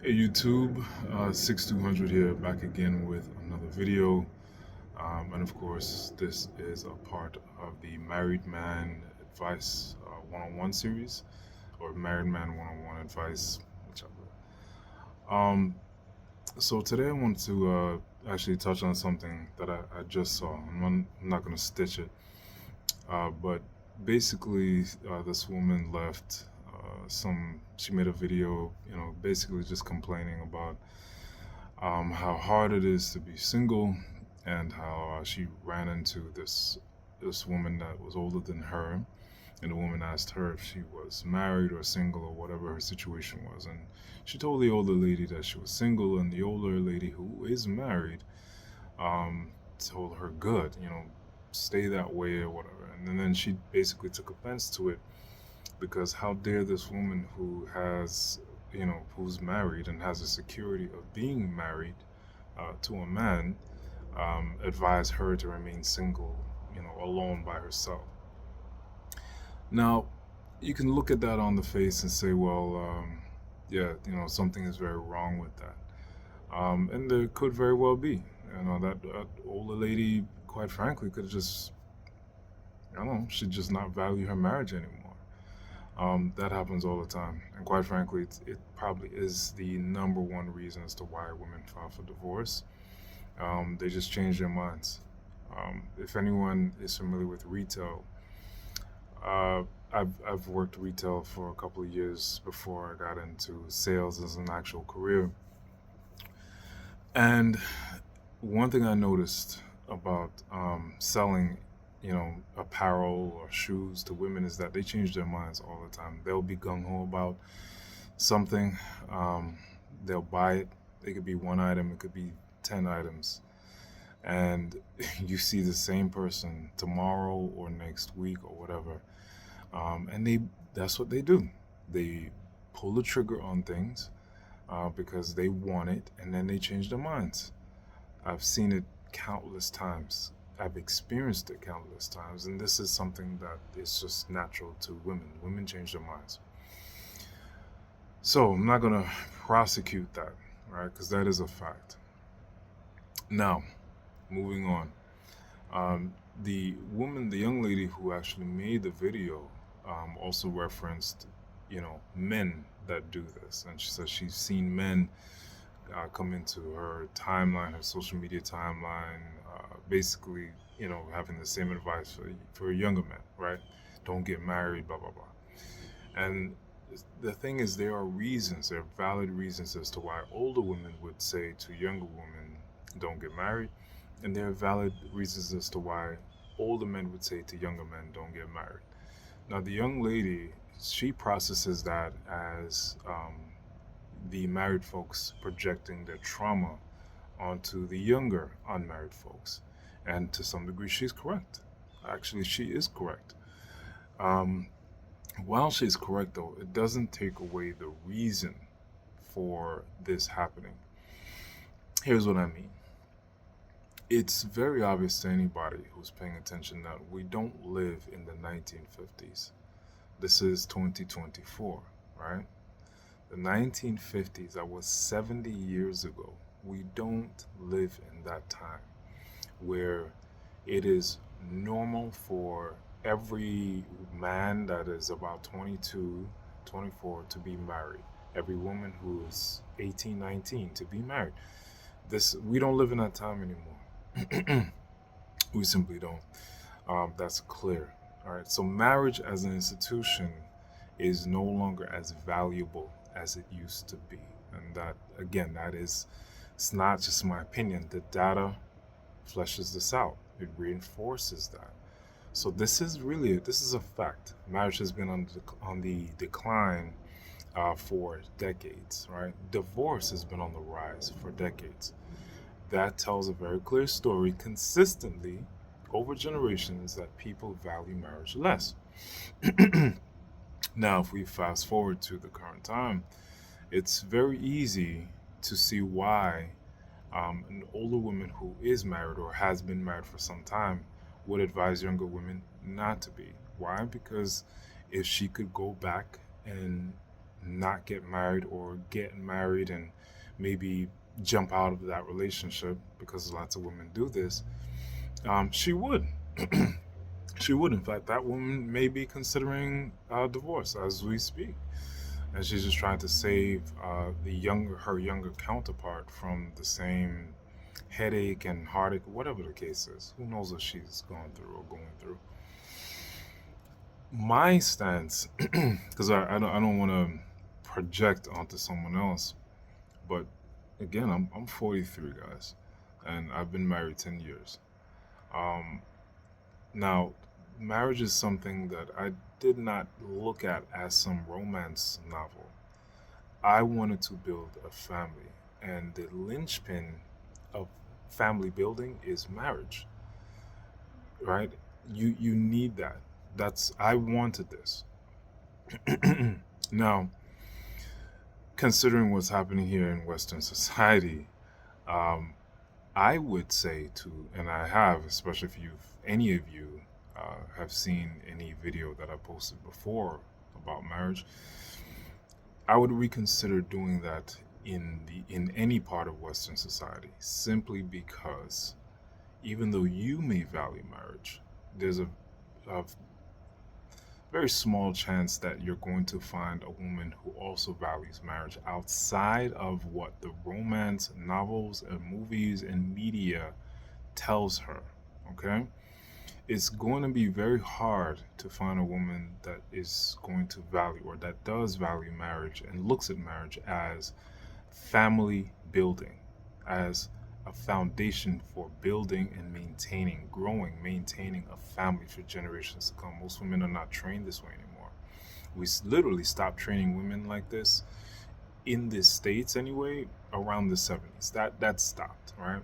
Hey YouTube, 6200 here, back again with another video. And of course, this is a part of the Married Man Advice one-on-one series, or Married Man one-on-one advice, whichever. Um, so today I want to actually touch on something that I just saw. I'm not going to stitch it, but basically, this woman left she made a video, basically just complaining about how hard it is to be single, and how she ran into this woman that was older than her, and the woman asked her if she was married or single or whatever her situation was, and she told the older lady that she was single, and the older lady who is married told her, good, stay that way or whatever. And then she basically took offense to it, because how dare this woman who's married and has the security of being married to a man, advise her to remain single, alone by herself. Now, you can look at that on the face and say, well, yeah, something is very wrong with that. And there could very well be. That older lady, quite frankly, could just, I don't know, should just not value her marriage anymore. That happens all the time. And quite frankly, it probably is the number one reason as to why women file for divorce. They just change their minds. If anyone is familiar with retail, uh, I've worked retail for a couple of years before I got into sales as an actual career. And one thing I noticed about selling, apparel or shoes to women is that they change their minds all the time. They'll be gung ho about something, um, they'll buy it. It could be one item, it could be 10 items. And you see the same person tomorrow or next week or whatever. And that's what they do. They pull the trigger on things because they want it, and then they change their minds. I've seen it countless times. I've experienced it countless times, and this is something that is just natural to women. Women change their minds. So I'm not going to prosecute that, right? Because that is a fact. Now, moving on. Um, the young lady who actually made the video, also referenced, men that do this. And she says she's seen men come into her timeline, her social media timeline, basically, having the same advice for younger men, right? Don't get married, blah, blah, blah. And the thing is, there are valid reasons as to why older women would say to younger women, don't get married. And there are valid reasons as to why older men would say to younger men, don't get married. Now, the young lady, she processes that as the married folks projecting their trauma onto the younger unmarried folks. And to some degree, she's correct. Actually, she is correct. Um, while she's correct, though, it doesn't take away the reason for this happening. Here's what I mean. It's very obvious to anybody who's paying attention that we don't live in the 1950s. This is 2024, right? The 1950s, that was 70 years ago. We don't live in that time where it is normal for every man that is about 22, 24 to be married. Every woman who is 18, 19 to be married. We don't live in that time anymore. We simply don't. That's clear. All right. So marriage as an institution is no longer as valuable as it used to be, and that again, it's not just my opinion. The data fleshes this out. It reinforces that. So this is a fact. Marriage has been on the decline for decades, right? Divorce has been on the rise for decades. That tells a very clear story consistently over generations that people value marriage less. Now, if we fast forward to the current time, it's very easy to see why an older woman who is married or has been married for some time would advise younger women not to be. Why? Because if she could go back and not get married or get married and maybe jump out of that relationship, because lots of women do this, she would. She would. In fact, that woman may be considering divorce as we speak, and she's just trying to save her younger counterpart from the same headache and heartache, whatever the case is. Who knows what she's gone through or going through? My stance, because I don't want to project onto someone else, but again, I'm 43, guys, and I've been married 10 years. Um, Now, marriage is something that I did not look at as some romance novel. I wanted to build a family, and the linchpin of family building is marriage, right? You need that. That's I wanted this. Now, considering what's happening here in Western society, um, I would say to, and I have, especially if any of you have seen any video that I posted before about marriage, I would reconsider doing that in any part of Western society, simply because even though you may value marriage, there's a very small chance that you're going to find a woman who also values marriage outside of what the romance novels and movies and media tells her. Okay? It's going to be very hard to find a woman that is going to value, or that does value marriage and looks at marriage as family building, as a foundation for building and maintaining, growing, maintaining a family for generations to come. Most women are not trained this way anymore. We literally stopped training women like this in the States anyway around the 70s. That stopped, right?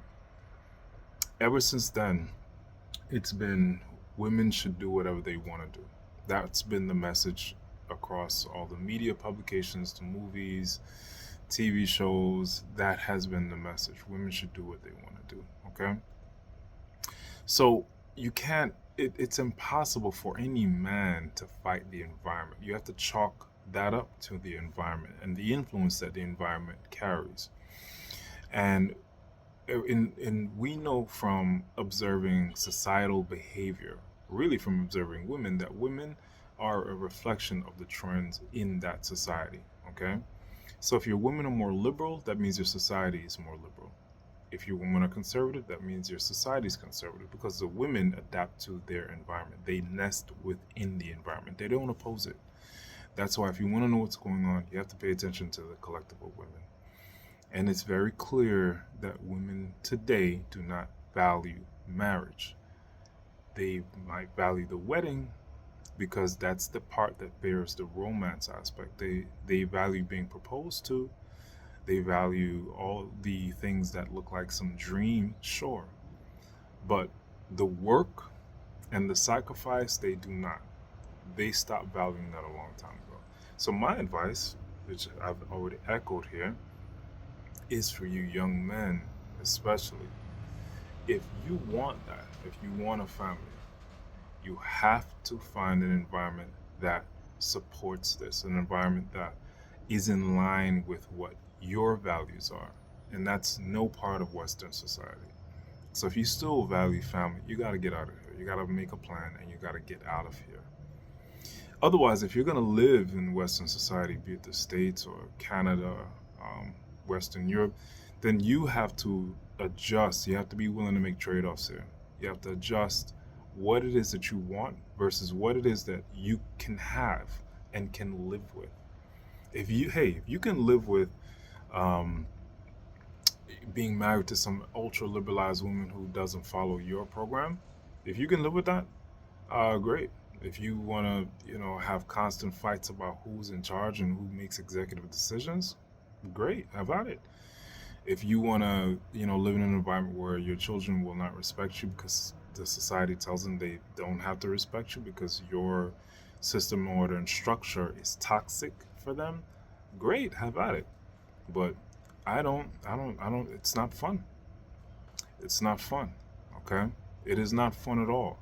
Ever since then, it's been women should do whatever they want to do. That's been the message across all the media publications, to movies, TV shows. That has been the message. Women should do what they want to do. Okay? So you can't, it's impossible for any man to fight the environment. You have to chalk that up to the environment and the influence that the environment carries. And we know from observing societal behavior, really from observing women, that women are a reflection of the trends in that society. Okay? So if your women are more liberal, that means your society is more liberal. If your women are conservative, that means your society is conservative, because the women adapt to their environment. They nest within the environment. They don't oppose it. That's why if you want to know what's going on, you have to pay attention to the collective of women. And it's very clear that women today do not value marriage. They might value the wedding because that's the part that bears the romance aspect. They value being proposed to. They value all the things that look like some dream, sure. But the work and the sacrifice, they do not. They stopped valuing that a long time ago. So my advice, which I've already echoed here, is for you young men, especially, if you want that, if you want a family, you have to find an environment that supports this, an environment that is in line with what your values are. And that's no part of Western society. So if you still value family, you got to get out of here. You got to make a plan and you got to get out of here. Otherwise, if you're going to live in Western society, be it the States or Canada, Western Europe, then you have to adjust. You have to be willing to make trade-offs here. You have to adjust what it is that you want versus what it is that you can have and can live with. If you can live with um, being married to some ultra liberalized woman who doesn't follow your program, if you can live with that, great. If you want to, have constant fights about who's in charge and who makes executive decisions, great, have at it. If you want to, live in an environment where your children will not respect you because the society tells them they don't have to respect you because your system, order, and structure is toxic for them, great, have at it. But I don't, it's not fun. It's not fun, okay? It is not fun at all.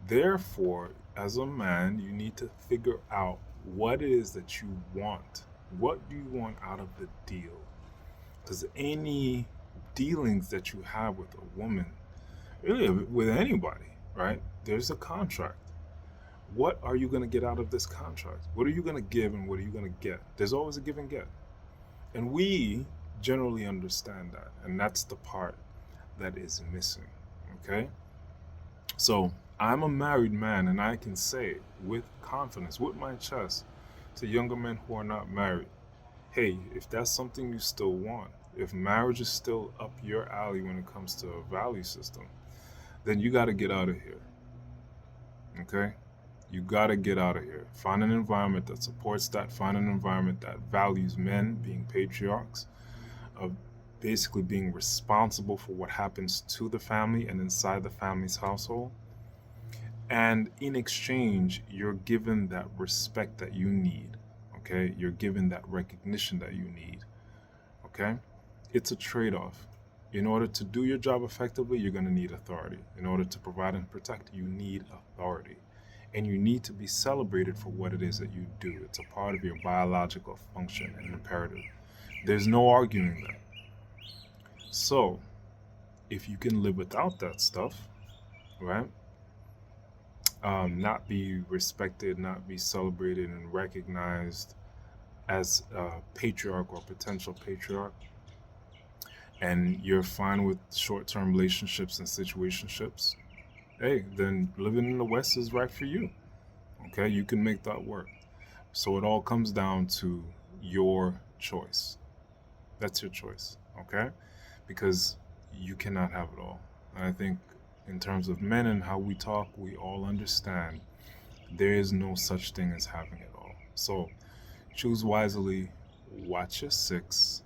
Therefore, as a man, you need to figure out what it is that you want What do you want out of the deal? Because any dealings that you have with a woman, really with anybody, right? There's a contract. What are you going to get out of this contract? What are you going to give and what are you going to get? There's always a give and get. And we generally understand that. And that's the part that is missing. Okay? So I'm a married man and I can say with confidence, with my chest, to younger men who are not married, hey, if that's something you still want, if marriage is still up your alley when it comes to a value system, then you got to get out of here. Okay? You got to get out of here. Find an environment that supports that. Find an environment that values men being patriarchs, of basically being responsible for what happens to the family and inside the family's household. And in exchange, you're given that respect that you need. Okay? You're given that recognition that you need. Okay? It's a trade off. In order to do your job effectively, you're going to need authority. In order to provide and protect, you need authority. And you need to be celebrated for what it is that you do. It's a part of your biological function and imperative. There's no arguing that. So, if you can live without that stuff, right? Not be respected, not be celebrated and recognized as a patriarch or potential patriarch, and you're fine with short-term relationships and situationships, hey, then living in the West is right for you. Okay, you can make that work. So it all comes down to your choice. That's your choice, okay? Because you cannot have it all. And I think in terms of men and how we talk, we all understand there is no such thing as having it all. So choose wisely, watch your six,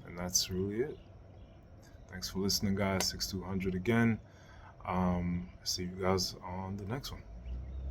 and that's really it. Thanks for listening, guys. 6200 again. See you guys on the next one.